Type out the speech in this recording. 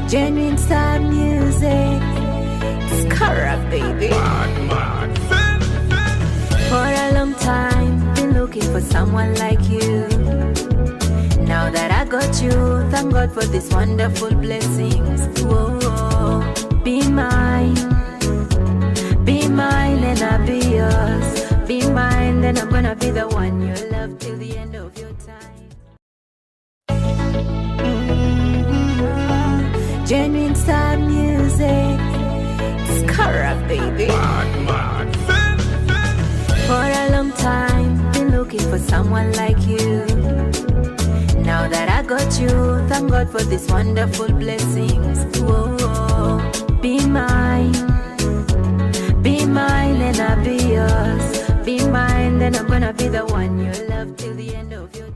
Genuine style music. Scarra, baby. For a long time, been looking for someone like you. Now that I got you, thank God for these wonderful blessings. Whoa, be mine and I'll be yours. Be mine, then I'm gonna be the one you love till the end of your time. Genuine style music. Scarra, baby. For a long time, been looking for someone like you. Now that I got you, thank God for these wonderful blessings. Whoa, be mine and I'll be yours. Be mine, then I'm gonna be the one you love till the end of your